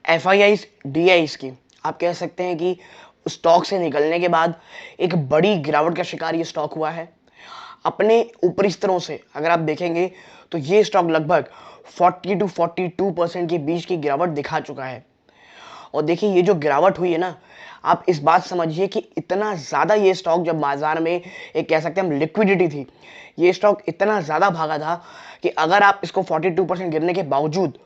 FII DIs की आप कह सकते हैं कि स्टॉक से निकलने के बाद एक बड़ी गिरावट का शिकार ये स्टॉक हुआ है। अपने ऊपरी स्तरों से अगर आप देखेंगे तो ये स्टॉक लगभग 40 to 42% के बीच की गिरावट दिखा चुका है। और देखिए ये जो गिरावट हुई है ना, आप इस बात समझिए कि इतना ज़्यादा ये स्टॉक जब बाजार में एक कह सकते हैं हम लिक्विडिटी थी, ये स्टॉक इतना ज़्यादा भागा था कि अगर आप इसको 42% गिरने के बावजूद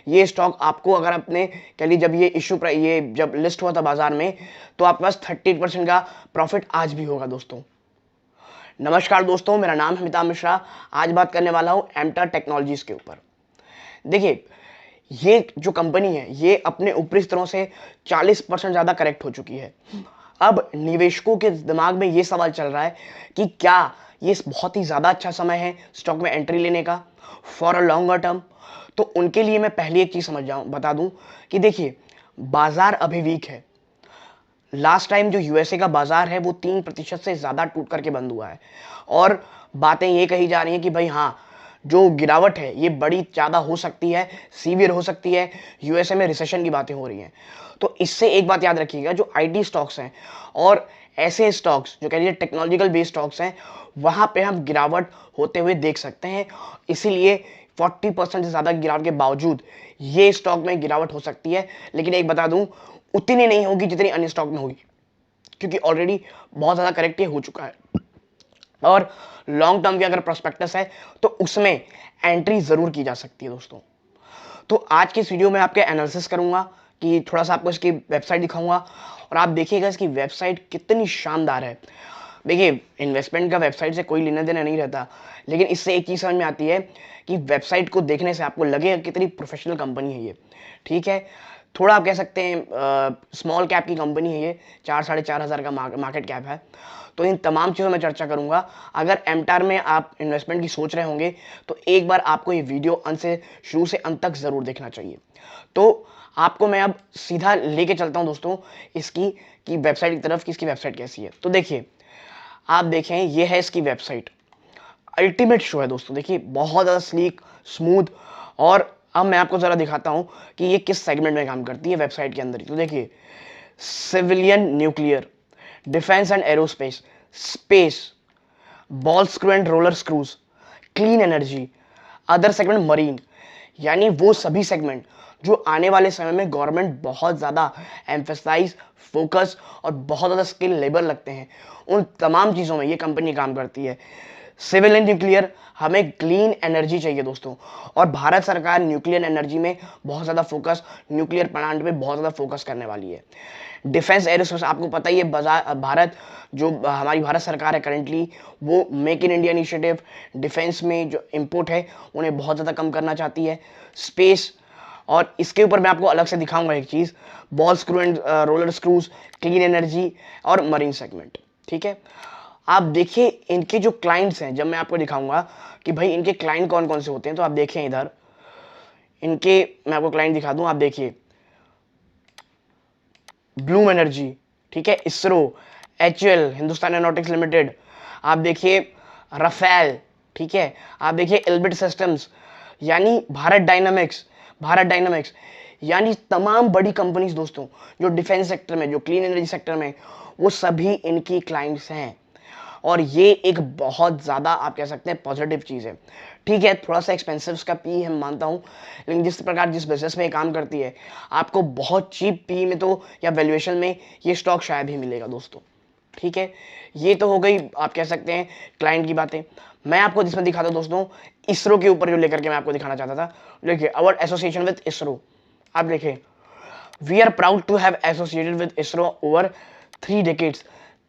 ये स्टॉक आपको अगर आपने कह लीजिए जब ये जब लिस्ट हुआ था बाजार में, तो आपके पास 30% का प्रॉफिट आज भी होगा दोस्तों। नमस्कार दोस्तों, मेरा नाम है अमिताभ मिश्रा। आज बात करने वाला हूँ एमटा टेक्नोलॉजीज के ऊपर। देखिए ये जो कंपनी है ये अपने ऊपरी स्तरों से 40% ज़्यादा करेक्ट हो चुकी है। अब निवेशकों के दिमाग में ये सवाल चल रहा है कि क्या ये बहुत ही ज़्यादा अच्छा समय है स्टॉक में एंट्री लेने का फॉर अ लॉन्गर टर्म। तो उनके लिए मैं पहले एक चीज़ बता दूं कि देखिए बाजार अभी वीक है। लास्ट टाइम जो यूएसए का बाजार है वो 3% से ज़्यादा टूट करके बंद हुआ है और बातें ये कही जा रही हैं कि भाई हाँ, जो गिरावट है ये बड़ी ज़्यादा हो सकती है, सीवियर हो सकती है, यूएसए में रिसेशन की बातें हो रही हैं। तो इससे एक बात याद रखिएगा, जो आईटी स्टॉक्स हैं और ऐसे स्टॉक्स जो कह लीजिए टेक्नोलॉजिकल बेस्ड स्टॉक्स हैं, वहाँ पे हम गिरावट होते हुए देख सकते हैं। इसीलिए 40% से ज़्यादा गिरावट के बावजूद ये स्टॉक में गिरावट हो सकती है, लेकिन एक बता दूं उतनी नहीं होगी जितनी अन्य स्टॉक में होगी, क्योंकि ऑलरेडी बहुत ज़्यादा करेक्ट ये हो चुका है। और लॉन्ग टर्म की अगर प्रोस्पेक्टस है तो उसमें एंट्री ज़रूर की जा सकती है दोस्तों। तो आज के इस वीडियो में आपके एनालिसिस करूंगा कि थोड़ा सा आपको इसकी वेबसाइट दिखाऊंगा और आप देखिएगा इसकी वेबसाइट कितनी शानदार है। देखिए इन्वेस्टमेंट का वेबसाइट से कोई लेना देना नहीं रहता, लेकिन इससे एक चीज़ समझ में आती है कि वेबसाइट को देखने से आपको लगेगा कितनी प्रोफेशनल कंपनी है ये। ठीक है, थोड़ा आप कह सकते हैं स्मॉल कैप की कंपनी है ये, 4-4.5 हज़ार का मार्केट कैप है। तो इन तमाम चीज़ों में चर्चा करूंगा। अगर एमटार में आप इन्वेस्टमेंट की सोच रहे होंगे तो एक बार आपको ये वीडियो अंत से शुरू से अंत तक ज़रूर देखना चाहिए। तो आपको मैं अब सीधा लेके चलता हूं दोस्तों इसकी की वेबसाइट की तरफ कि इसकी वेबसाइट कैसी है। तो देखिए आप देखें, ये है इसकी वेबसाइट, अल्टीमेट शो है दोस्तों। देखिए बहुत ज़्यादा स्लीक, स्मूथ। और अब मैं आपको ज़रा दिखाता हूँ कि ये किस सेगमेंट में काम करती है वेबसाइट के अंदर ही। तो देखिए civilian nuclear, defence and aerospace, space, ball screw and roller screws, clean energy, other segment marine, यानी वो सभी सेगमेंट जो आने वाले समय में गवर्नमेंट बहुत ज़्यादा एम्फेसाइज, फोकस और बहुत ज़्यादा स्किल लेबर लगते हैं, उन तमाम चीज़ों में ये कंपनी काम करती है। सिविल एंड न्यूक्लियर, हमें क्लीन एनर्जी चाहिए दोस्तों, और भारत सरकार न्यूक्लियर एनर्जी में बहुत ज़्यादा फोकस, न्यूक्लियर प्लांट में बहुत ज़्यादा फोकस करने वाली है। डिफेंस एरोस्पेस, आपको पता ही है भारत जो हमारी भारत सरकार है करेंटली, वो make in India initiative, defence में जो इंपोर्ट है उन्हें बहुत ज़्यादा कम करना चाहती है। स्पेस, और इसके ऊपर मैं आपको अलग से दिखाऊंगा एक चीज़, ball screw and roller screws, clean energy और मरीन सेगमेंट। ठीक है, आप देखिए इनके जो क्लाइंट्स हैं, जब मैं आपको दिखाऊंगा कि भाई इनके क्लाइंट कौन कौन से होते हैं, तो आप देखें इधर इनके, मैं आपको क्लाइंट दिखा दूं। आप देखिए ब्लूम एनर्जी, ठीक है, ISRO, HAL Hindustan Aeronautics limited, आप देखिए राफेल, ठीक है, आप देखिए एल्बिट सिस्टम्स, यानी भारत डायनामिक्स, यानी तमाम बड़ी कंपनीज दोस्तों जो डिफेंस सेक्टर में, जो क्लीन एनर्जी सेक्टर में, वो सभी इनकी क्लाइंट्स हैं। और ये एक बहुत ज़्यादा आप कह सकते हैं पॉजिटिव चीज़ है। ठीक है, थोड़ा सा एक्सपेंसिव का पी हम मानता हूँ, लेकिन जिस प्रकार जिस बिजनेस में ये काम करती है, आपको बहुत चीप पी में तो या वैल्यूएशन में ये स्टॉक शायद ही मिलेगा दोस्तों। ठीक है, ये तो हो गई आप कह सकते हैं क्लाइंट की बातें। मैं आपको जिसमें दिखाता हूँ दोस्तों, इसरो के ऊपर जो लेकर के मैं आपको दिखाना चाहता था। देखिए अवर एसोसिएशन विद इसरो, आप देखें, we are proud to have associated with ISRO over 3 decades।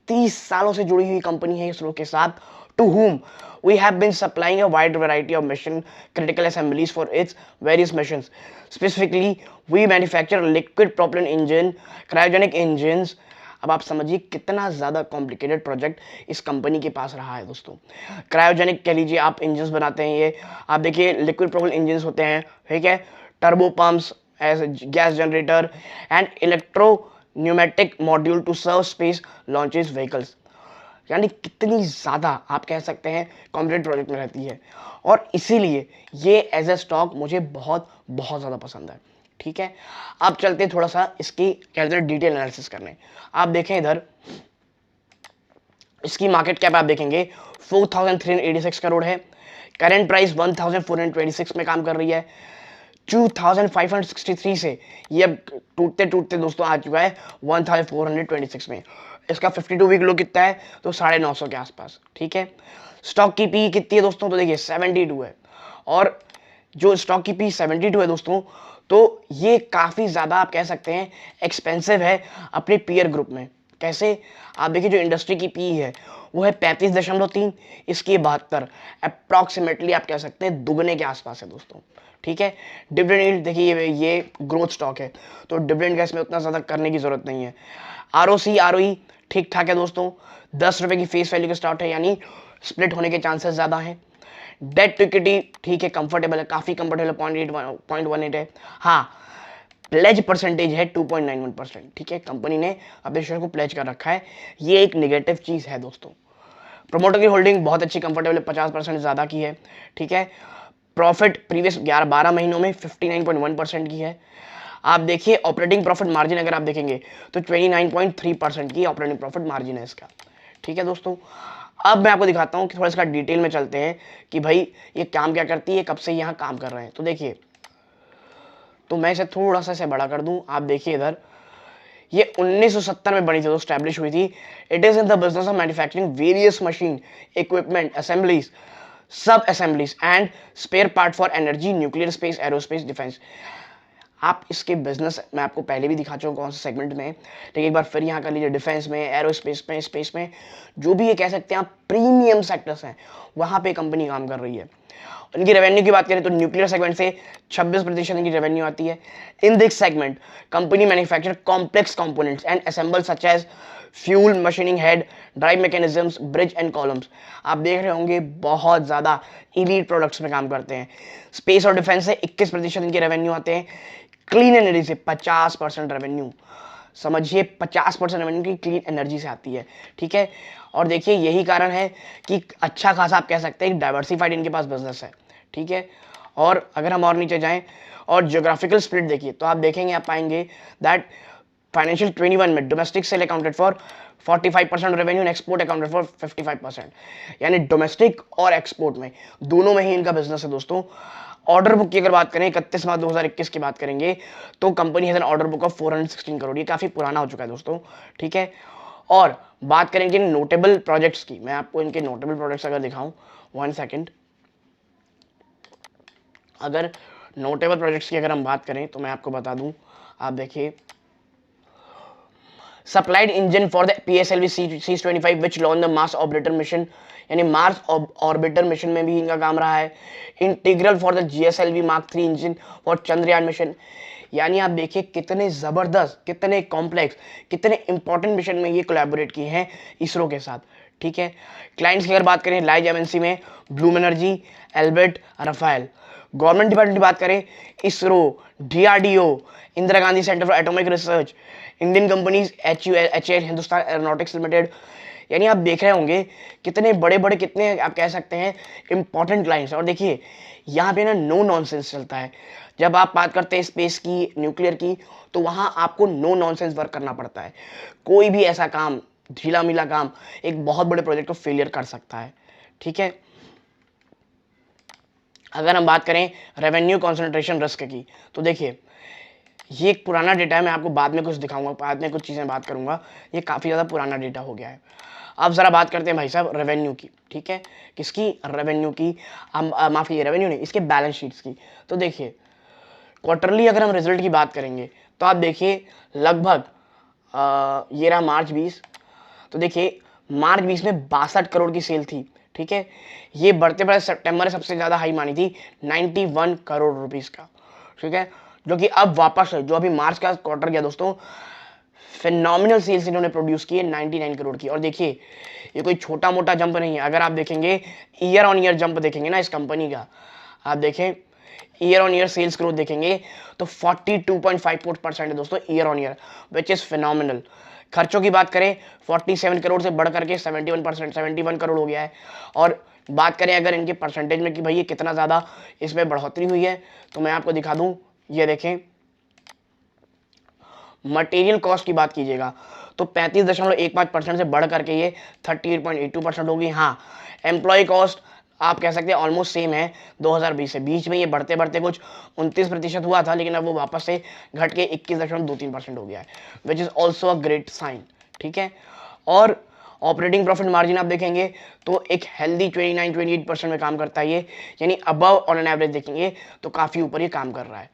30 सालों से जुड़ी हुई कंपनी है इसरो के साथ। To whom we have been supplying a wide variety of mission critical assemblies for its various missions। Specifically we manufacture liquid propellant engine, cryogenic engines। अब आप समझिए कितना ज़्यादा कॉम्प्लिकेटेड प्रोजेक्ट इस कंपनी के पास रहा है दोस्तों। क्रायोजेनिक कह लीजिए आप इंजन्स बनाते हैं, ये आप देखिए लिक्विड प्रोपेलेंट इंजन्स होते हैं, ठीक है, turbo pumps as gas generator and electro pneumatic module to serve space launches vehicles. यानी कितनी ज़्यादा आप कह सकते हैं कॉम्प्लिकेटेड प्रोजेक्ट में रहती है, और इसीलिए ये एज ए स्टॉक मुझे बहुत बहुत ज़्यादा पसंद है। ठीक है, अब चलते हैं थोड़ा सा इसकी क्या कहते हैं डिटेल एनालिसिस करने। आप देखें इधर इसकी मार्केट कैप आप देखेंगे 4386 करोड़ है, करंट प्राइस 1426 में काम कर रही है। 2563 से ये अब टूटते टूटते दोस्तों आ चुका है 1426 में। इसका 52 वीक लो कितना है तो 950 के आसपास। ठीक है, स्टॉक की पी कितनी है दोस्तों तो देखिए 72 है, और जो स्टॉक की पी 72 है दोस्तों तो ये काफी ज्यादा आप कह सकते हैं एक्सपेंसिव है अपने पीयर ग्रुप में। कैसे, आप देखिए जो इंडस्ट्री की पी है वो है 35.3, इसकी 72, अप्रॉक्सीमेटली आप कह सकते हैं दुगने के आसपास है दोस्तों। ठीक है, डिविडेंड यील्ड देखिए ये ग्रोथ स्टॉक है तो डिविडेंड का इसमें उतना ज़्यादा करने की जरूरत नहीं है। आरओसी आरओई ठीक ठाक है दोस्तों, 10 रुपए की फेस वैल्यू का स्टॉक है, यानी स्प्लिट होने के चांसेस ज़्यादा हैं। डेट टू इक्विटी ठीक है, कंफर्टेबल है, काफ़ी कंफर्टेबल, 0.18 है। हाँ, प्लेज परसेंटेज है 2.91%। ठीक है, कंपनी ने अपने शेयर को प्लेज कर रखा है, ये एक निगेटिव चीज़ है दोस्तों। प्रोमोटर की होल्डिंग बहुत अच्छी कंफर्टेबल है, 50% ज़्यादा की है। ठीक है, प्रॉफिट प्रीवियस 11-12 महीनों में 59.1% की है। आप देखिए ऑपरेटिंग प्रॉफिट मार्जिन अगर आप देखेंगे तो 29.3% की ऑपरेटिंग प्रॉफिट मार्जिन है इसका। ठीक है दोस्तों, अब मैं आपको दिखाता हूँ कि थोड़ा इसका डिटेल में चलते हैं कि भाई ये काम क्या करती है, कब से यहाँ काम कर रहे हैं। तो देखिए, तो मैं इसे थोड़ा सा इसे बड़ा कर दूं। आप देखिए इधर ये 1970 में बनी थी, तो स्टैब्लिश हुई थी। It is in the business of manufacturing various machine equipment assemblies sub assemblies and spare part for energy nuclear space aerospace defence. आप इसके बिजनेस मैं आपको पहले भी दिखा चुका हूँ कौन से सेगमेंट में, लेकिन एक बार फिर यहाँ कर लीजिए, डिफेंस में, एरोस्पेस में, स्पेस में, जो भी ये कह सकते हैं आप प्रीमियम सेक्टर्स हैं वहाँ पे कंपनी काम कर रही है। इनकी रेवेन्यू की बात करें तो न्यूक्लियर सेगमेंट से 26% इनकी रेवेन्यू आती है। In this segment company manufacture complex components and assemble such as fuel, machining head, drive mechanisms, bridge and columns. आप देख रहे होंगे बहुत ज़्यादा इलीट प्रोडक्ट्स में काम करते हैं। स्पेस और डिफेंस से 21% इनके रेवेन्यू आते हैं। क्लीन एनर्जी से 50% रेवेन्यू, समझिए 50% रेवेन्यू की क्लीन एनर्जी से आती है। ठीक है, और देखिए यही कारण है कि अच्छा खासा आप कह सकते हैं डाइवर्सिफाइड इनके पास बिजनेस है। ठीक है, और अगर हम और नीचे जाएं और ज्योग्राफिकल स्प्लिट देखिए तो आप देखेंगे, आप पाएंगे दैट फाइनेंशियल 21 में domestic sale accounted for 45% revenue and export accounted for 55%, यानी डोमेस्टिक और एक्सपोर्ट में दोनों में ही इनका बिजनेस है दोस्तों। ऑर्डर बुक की अगर बात करें 31 मार्च 2021 की बात करेंगे तो company has an order book of 416 crore, ये काफी पुराना हो चुका है दोस्तों। ठीक है, और बात करेंगे नोटेबल प्रोजेक्ट्स की, मैं आपको इनके नोटेबल प्रोजेक्ट्स अगर दिखाऊं 1 सेकंड, अगर नोटेबल प्रोजेक्ट्स की अगर हम बात करें तो मैं आपको बता दूं, आप देखिए supplied engine for the PSLV C25 which launch the Mars orbiter mission, यानी मार्स ऑर्बिटर मिशन में भी इनका काम रहा है। Integral for the GSLV Mark 3 engine for Chandrayaan mission, यानी आप देखिए कितने जबरदस्त, कितने कॉम्प्लेक्स, कितने इंपॉर्टेंट मिशन में ये कोलैबोरेट किए हैं इसरो के साथ। ठीक है, क्लाइंट्स की अगर बात करें लाइज एमएनसी में Bloom Energy, Albert, Rafael. Government department की बात करें ISRO, DRDO, Indira Gandhi Centre for Atomic Research, Indian companies HAL Hindustan Aeronautics Limited. यानी आप देख रहे होंगे कितने बड़े बड़े, कितने आप कह सकते हैं इंपॉर्टेंट क्लाइंट्स। और देखिए यहाँ पे ना नो नॉनसेंस चलता है, जब आप बात करते हैं स्पेस की, न्यूक्लियर की, तो वहां आपको नो नॉनसेंस वर्क करना पड़ता है। कोई भी ऐसा काम, ढीला मीला काम एक बहुत बड़े प्रोजेक्ट को फेलियर कर सकता है। ठीक है, अगर हम बात करें रेवेन्यू कॉन्सेंट्रेशन रिस्क की तो देखिए ये एक पुराना डेटा है, मैं आपको बाद में कुछ दिखाऊंगा, बाद में कुछ चीज़ें बात करूंगा, ये काफ़ी ज़्यादा पुराना डेटा हो गया है। अब ज़रा बात करते हैं भाई साहब रेवेन्यू की। ठीक है, किसकी, रेवेन्यू की, माफ कीजिए रेवेन्यू नहीं, इसके बैलेंस शीट्स की। तो देखिए क्वार्टरली अगर हम रिजल्ट की बात करेंगे तो आप देखिए लगभग ये रहा मार्च 20, तो देखिए मार्च 20 में 62 करोड़ की सेल थी। ठीक है, ये बढ़ते बढ़ते सितंबर में सबसे ज़्यादा हाई मानी थी 91 करोड़ रुपीज़ का। ठीक है, जो कि अब वापस है, जो अभी मार्च का क्वार्टर गया दोस्तों, फिनोमिनल सेल्स इन्होंने प्रोड्यूस की है 99 करोड़ की। और देखिए ये कोई छोटा मोटा जंप नहीं है, अगर आप देखेंगे ईयर ऑन ईयर जंप देखेंगे ना इस कंपनी का, आप देखें year on year sales growth देखेंगे तो 42.54% है दोस्तों year on year, which is phenomenal. खर्चों की बात करें 47 करोड़ से बढ़ करके 71 करोड़ हो गया है। और बात करें अगर इनके परसेंटेज में कि भाई ये कितना ज़्यादा इसमें बढ़ोतरी हुई है, तो मैं आपको दिखा दूं, ये देखें मटेरियल कॉस्ट की बात कीजिएगा तो 35.15% से बढ़ करके ये 38.82% होगी। हाँ, एम्प्लॉय कॉस्ट आप कह सकते हैं ऑलमोस्ट सेम है 2020 से। बीच में ये बढ़ते बढ़ते कुछ 29% हुआ था, लेकिन अब वो वापस से घट के 21.23% हो गया है, which is also a great sign. ठीक है, और ऑपरेटिंग प्रॉफिट मार्जिन आप देखेंगे तो एक हेल्दी 29-28% में काम करता है ये, यानी अबव ऑन एन एवरेज देखेंगे तो काफ़ी ऊपर ये काम कर रहा है।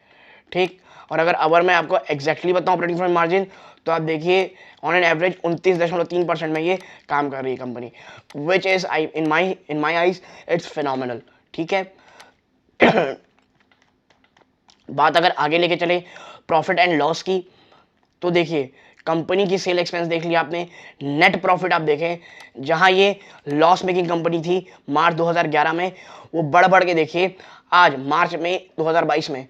ठीक, और अगर मैं आपको एग्जैक्टली बताऊं ऑपरेटिंग प्रॉफिट मार्जिन, तो आप देखिए ऑन एन एवरेज 29.3% में ये काम कर रही है company, which is in my eyes it's phenomenal. ठीक है बात अगर आगे लेके चले प्रॉफिट एंड लॉस की, तो देखिए कंपनी की सेल एक्सपेंस देख लिया आपने, नेट प्रॉफिट आप देखें जहां ये लॉस मेकिंग कंपनी थी मार्च 2011 में, वो बढ़ बढ़ के देखिए आज मार्च में 2022 में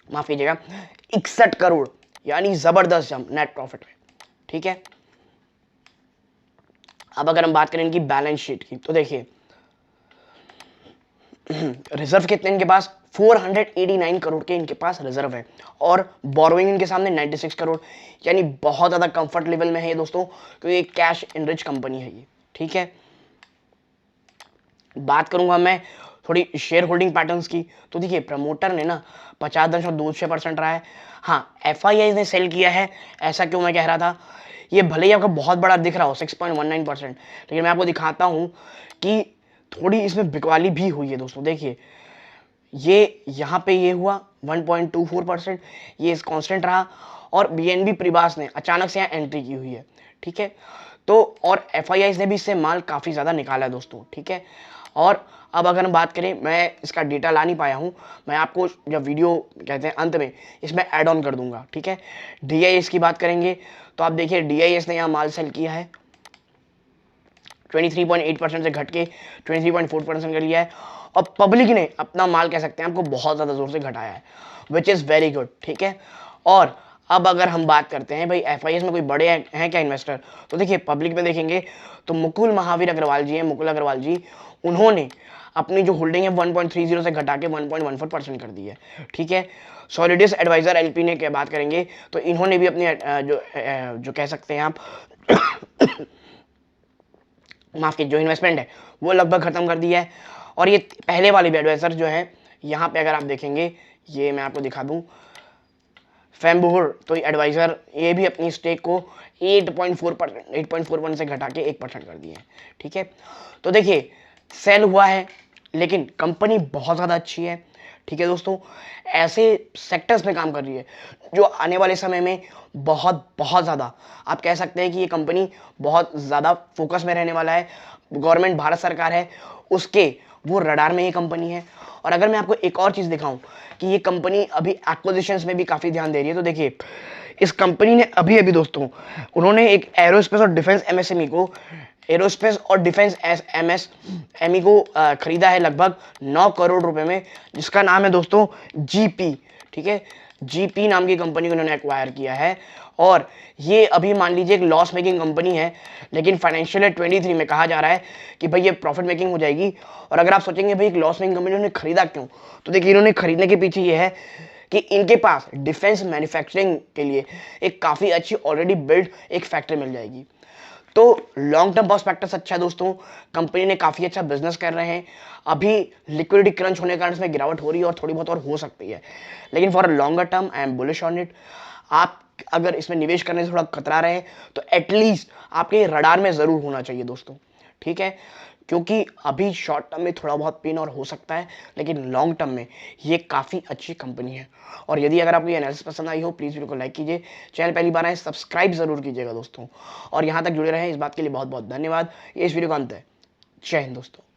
माफ कीजिएगा 61 करोड़, यानी जबरदस्त जंप नेट प्रॉफिट में। ठीक है, अब अगर हम बात करें इनकी बैलेंस शीट की, तो देखिए रिजर्व कितने इनके पास 489 करोड़ के इनके पास रिजर्व है, और बोरोइंग इनके सामने 96 करोड़, यानी बहुत ज्यादा कंफर्ट लेवल में है ये दोस्तों, क्योंकि एक कैश इनरिच कंपनी है ये। ठीक है, बात करूंगा मैं थोड़ी शेयर होल्डिंग पैटर्न्स की, तो देखिए प्रमोटर ने ना 50.26% रहा है। हाँ, एफआईआई ने सेल किया है, ऐसा क्यों मैं कह रहा था, ये भले ही आपको बहुत बड़ा दिख रहा हो 6.19%, लेकिन मैं आपको दिखाता हूं कि थोड़ी इसमें बिकवाली भी हुई है दोस्तों। देखिए ये यहाँ पे ये हुआ 1.24%, ये कांस्टेंट रहा, और बीएनबी प्रीबास ने अचानक से यहाँ एंट्री की हुई है। ठीक है, तो और एफआईआई ने भी इससे माल काफ़ी ज़्यादा निकाला है दोस्तों। ठीक है, और अब अगर हम बात करें, मैं इसका डेटा ला नहीं पाया हूँ, मैं आपको जब वीडियो कहते हैं अंत में इसमें ऐड ऑन कर दूंगा। ठीक है, डीआईएस की बात करेंगे तो आप देखिए डीआईएस ने यहाँ माल सेल किया है 23.8% से घट के 23.4% कर लिया है, और पब्लिक ने अपना माल कह सकते हैं आपको बहुत ज़्यादा जोर से घटाया है, विच इज़ वेरी गुड। ठीक है, और अब अगर हम बात करते हैं भाई एफआईएस में कोई बड़े हैं क्या इन्वेस्टर, तो देखिए पब्लिक में देखेंगे तो मुकुल महावीर अग्रवाल जी हैं, मुकुल अग्रवाल जी, उन्होंने अपनी जो होल्डिंग है 1.30 से घटा के 1.14% कर दी है। ठीक है, सॉलिडिस एडवाइजर एलपी ने क्या बात करेंगे तो इन्होंने भी अपनी जो कह सकते हैं आप माफ कीजिए जो इन्वेस्टमेंट है वो लगभग खत्म कर दिया है। और ये पहले वाले भी एडवाइजर जो है यहाँ पे अगर आप देखेंगे, ये मैं आपको दिखा दूं फैम्बुहुर, तो एडवाइजर ये भी अपनी स्टेक को 8.4% से घटा के 1% कर दिए है। ठीक है, तो देखिए सेल हुआ है, लेकिन कंपनी बहुत ज़्यादा अच्छी है। ठीक है दोस्तों, ऐसे सेक्टर्स में काम कर रही है जो आने वाले समय में बहुत बहुत ज़्यादा आप कह सकते हैं कि ये कंपनी बहुत ज़्यादा फोकस में रहने वाला है। गवर्नमेंट भारत सरकार है उसके वो रडार में ये कंपनी है। और अगर मैं आपको एक और चीज़ दिखाऊं कि ये कंपनी अभी एक्विजिशंस में भी काफ़ी ध्यान दे रही है, तो देखिए इस कंपनी ने अभी अभी दोस्तों उन्होंने एक एरोस्पेस और डिफेंस एमएसएमई को एरोस्पेस और डिफेंस एमएसएमई को खरीदा है लगभग 9 करोड़ रुपए में, जिसका नाम है दोस्तों जीपी। ठीक है, जीपी नाम की कंपनी को इन्होंने एक्वायर किया है, और ये अभी मान लीजिए एक लॉस मेकिंग कंपनी है, लेकिन फाइनेंशियल ईयर 23 में कहा जा रहा है कि भाई ये प्रॉफिट मेकिंग हो जाएगी। और अगर आप सोचेंगे भाई एक लॉस मेकिंग कंपनी उन्होंने खरीदा क्यों, तो देखिए इन्होंने खरीदने के पीछे ये है कि इनके पास डिफेंस मैन्युफैक्चरिंग के लिए एक काफ़ी अच्छी ऑलरेडी बिल्ड एक फैक्ट्री मिल जाएगी। तो लॉन्ग टर्म पर्सपेक्टिव अच्छा है दोस्तों, कंपनी ने काफ़ी अच्छा बिजनेस कर रहे हैं। अभी लिक्विडिटी क्रंच होने के कारण इसमें गिरावट हो रही है और थोड़ी बहुत और हो सकती है, लेकिन for a longer term I am bullish on it. आप अगर इसमें निवेश करने से थोड़ा खतरा रहे तो एटलीस्ट आपके रडार में ज़रूर होना चाहिए दोस्तों। ठीक है, क्योंकि अभी शॉर्ट टर्म में थोड़ा बहुत पेन और हो सकता है, लेकिन लॉन्ग टर्म में ये काफ़ी अच्छी कंपनी है। और यदि अगर आपको ये एनालिसिस पसंद आई हो प्लीज़ वीडियो को लाइक कीजिए, चैनल पहली बार आए सब्सक्राइब जरूर कीजिएगा दोस्तों, और यहाँ तक जुड़े रहें इस बात के लिए बहुत बहुत धन्यवाद। ये इस वीडियो का अंत है। जय हिंद दोस्तों।